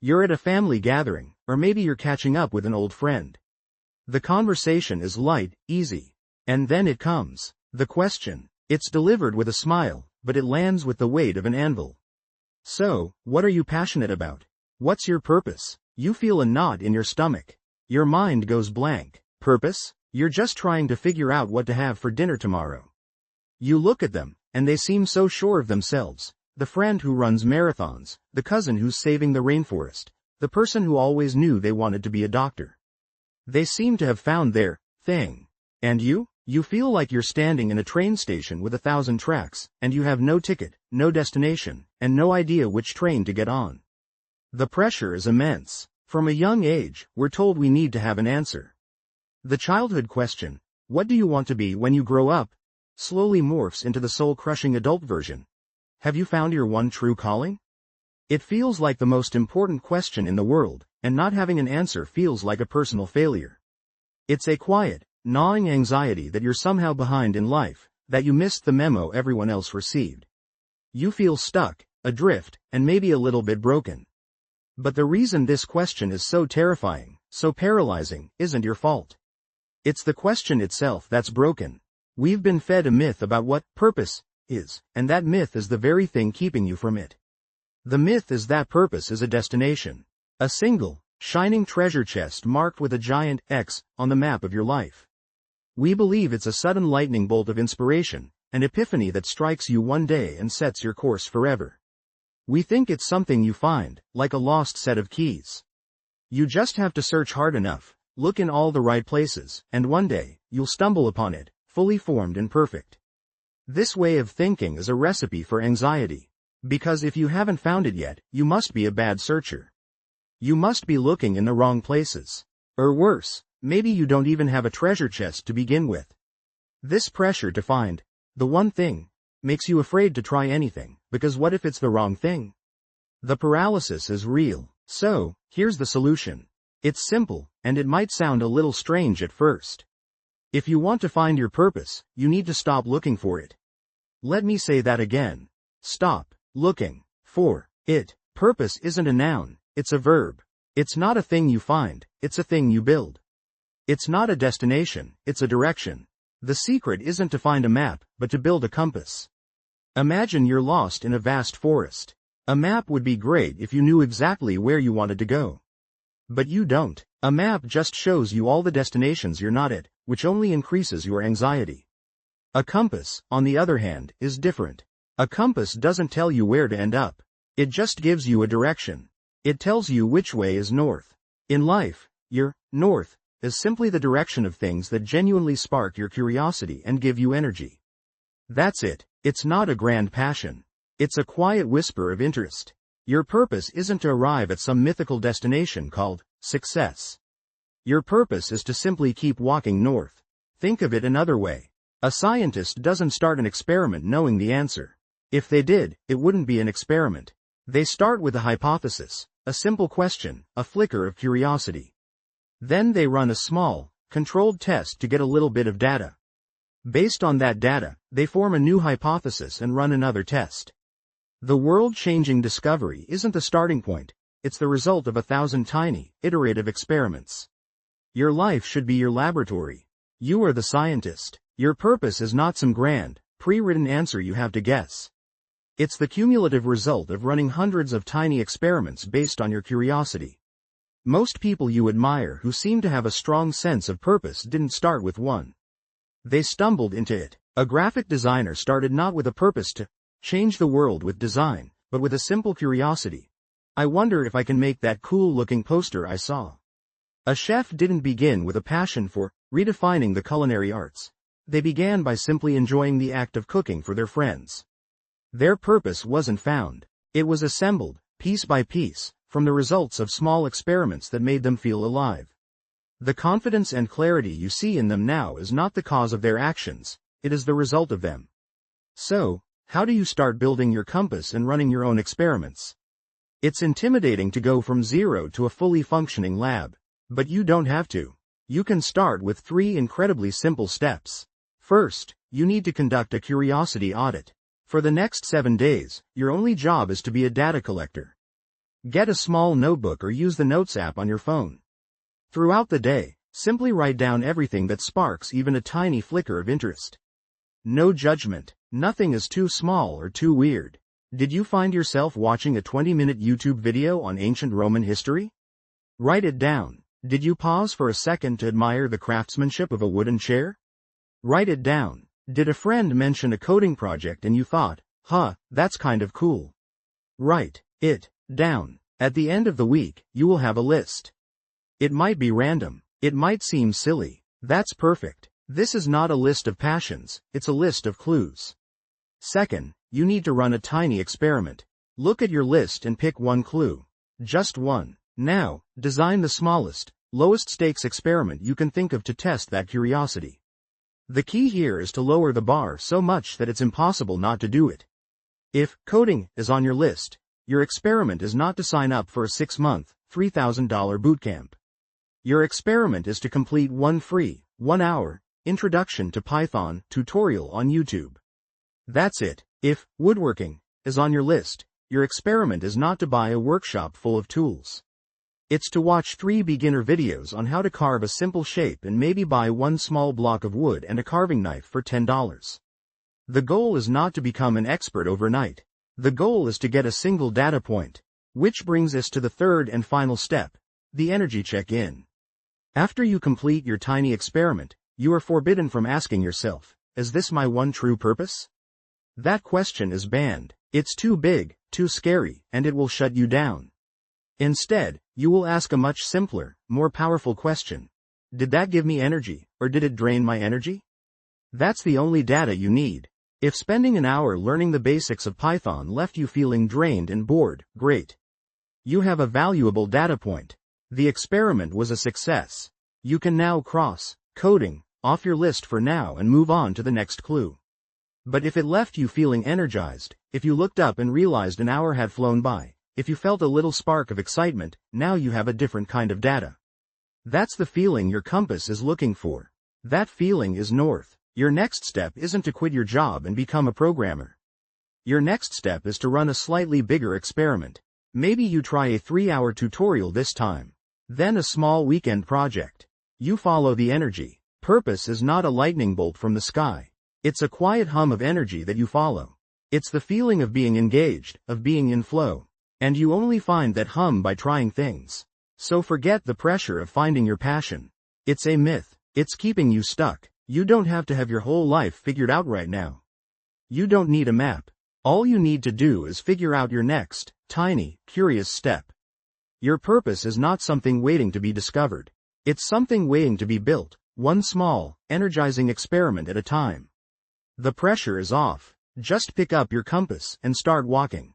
You're at a family gathering, or maybe you're catching up with an old friend. The conversation is light, easy. And then it comes. The question. It's delivered with a smile, but it lands with the weight of an anvil. So, what are you passionate about? What's your purpose? You feel a knot in your stomach. Your mind goes blank. Purpose? You're just trying to figure out what to have for dinner tomorrow. You look at them, and they seem so sure of themselves. The friend who runs marathons, the cousin who's saving the rainforest, the person who always knew they wanted to be a doctor. They seem to have found their thing. And you? You feel like you're standing in a train station with 1,000 tracks, and you have no ticket, no destination, and no idea which train to get on. The pressure is immense. From a young age, we're told we need to have an answer. The childhood question, what do you want to be when you grow up, slowly morphs into the soul-crushing adult version. Have you found your one true calling? It feels like the most important question in the world, and not having an answer feels like a personal failure. It's a quiet, gnawing anxiety that you're somehow behind in life, that you missed the memo everyone else received. You feel stuck, adrift, and maybe a little bit broken. But the reason this question is so terrifying, so paralyzing, isn't your fault. It's the question itself that's broken. We've been fed a myth about what purpose is, and that myth is the very thing keeping you from it. The myth is that purpose is a destination. A single, shining treasure chest marked with a giant X on the map of your life. We believe it's a sudden lightning bolt of inspiration, an epiphany that strikes you one day and sets your course forever. We think it's something you find, like a lost set of keys. You just have to search hard enough, look in all the right places, and one day, you'll stumble upon it, fully formed and perfect. This way of thinking is a recipe for anxiety. Because if you haven't found it yet, you must be a bad searcher. You must be looking in the wrong places. Or worse, maybe you don't even have a treasure chest to begin with. This pressure to find the one thing makes you afraid to try anything, because what if it's the wrong thing? The paralysis is real. So, here's the solution. It's simple, and it might sound a little strange at first. If you want to find your purpose, you need to stop looking for it. Let me say that again. Stop looking for it. Purpose isn't a noun, it's a verb. It's not a thing you find, it's a thing you build. It's not a destination, it's a direction. The secret isn't to find a map, but to build a compass. Imagine you're lost in a vast forest. A map would be great if you knew exactly where you wanted to go. But you don't. A map just shows you all the destinations you're not at, which only increases your anxiety. A compass, on the other hand, is different. A compass doesn't tell you where to end up. It just gives you a direction. It tells you which way is north. In life, your north is simply the direction of things that genuinely spark your curiosity and give you energy. That's it. It's not a grand passion. It's a quiet whisper of interest. Your purpose isn't to arrive at some mythical destination called success. Your purpose is to simply keep walking north. Think of it another way. A scientist doesn't start an experiment knowing the answer. If they did, it wouldn't be an experiment. They start with a hypothesis, a simple question, a flicker of curiosity. Then they run a small, controlled test to get a little bit of data. Based on that data, they form a new hypothesis and run another test. The world-changing discovery isn't the starting point, it's the result of 1,000 tiny, iterative experiments. Your life should be your laboratory. You are the scientist. Your purpose is not some grand, pre-written answer you have to guess. It's the cumulative result of running hundreds of tiny experiments based on your curiosity. Most people you admire who seem to have a strong sense of purpose didn't start with one. They stumbled into it. A graphic designer started not with a purpose to change the world with design, but with a simple curiosity. I wonder if I can make that cool-looking poster I saw. A chef didn't begin with a passion for redefining the culinary arts. They began by simply enjoying the act of cooking for their friends. Their purpose wasn't found. It was assembled, piece by piece, from the results of small experiments that made them feel alive. The confidence and clarity you see in them now is not the cause of their actions, it is the result of them. So, how do you start building your compass and running your own experiments? It's intimidating to go from zero to a fully functioning lab. But you don't have to. You can start with 3 incredibly simple steps. First, you need to conduct a curiosity audit. For the next 7 days, your only job is to be a data collector. Get a small notebook or use the Notes app on your phone. Throughout the day, simply write down everything that sparks even a tiny flicker of interest. No judgment. Nothing is too small or too weird. Did you find yourself watching a 20-minute YouTube video on ancient Roman history? Write it down. Did you pause for a second to admire the craftsmanship of a wooden chair? Write it down. Did a friend mention a coding project and you thought, that's kind of cool? Write it down. At the end of the week, you will have a list. It might be random. It might seem silly. That's perfect. This is not a list of passions, it's a list of clues. Second, you need to run a tiny experiment. Look at your list and pick one clue. Just one. Now, design the smallest, lowest stakes experiment you can think of to test that curiosity. The key here is to lower the bar so much that it's impossible not to do it. If coding is on your list, your experiment is not to sign up for a 6-month, $3,000 bootcamp. Your experiment is to complete one free, 1-hour, Introduction to Python tutorial on YouTube. That's it. If woodworking is on your list, your experiment is not to buy a workshop full of tools. It's to watch 3 beginner videos on how to carve a simple shape and maybe buy one small block of wood and a carving knife for $10. The goal is not to become an expert overnight. The goal is to get a single data point. Which brings us to the third and final step, the energy check-in. After you complete your tiny experiment, you are forbidden from asking yourself, is this my one true purpose? That question is banned. It's too big, too scary, and it will shut you down. Instead, you will ask a much simpler, more powerful question. Did that give me energy, or did it drain my energy? That's the only data you need. If spending an hour learning the basics of Python left you feeling drained and bored, great. You have a valuable data point. The experiment was a success. You can now cross coding off your list for now and move on to the next clue. But if it left you feeling energized, if you looked up and realized an hour had flown by, if you felt a little spark of excitement, now you have a different kind of data. That's the feeling your compass is looking for. That feeling is north. Your next step isn't to quit your job and become a programmer. Your next step is to run a slightly bigger experiment. Maybe you try a 3-hour tutorial this time. Then a small weekend project. You follow the energy. Purpose is not a lightning bolt from the sky. It's a quiet hum of energy that you follow. It's the feeling of being engaged, of being in flow. And you only find that hum by trying things. So forget the pressure of finding your passion. It's a myth. It's keeping you stuck. You don't have to have your whole life figured out right now. You don't need a map. All you need to do is figure out your next, tiny, curious step. Your purpose is not something waiting to be discovered. It's something waiting to be built, one small, energizing experiment at a time. The pressure is off. Just pick up your compass and start walking.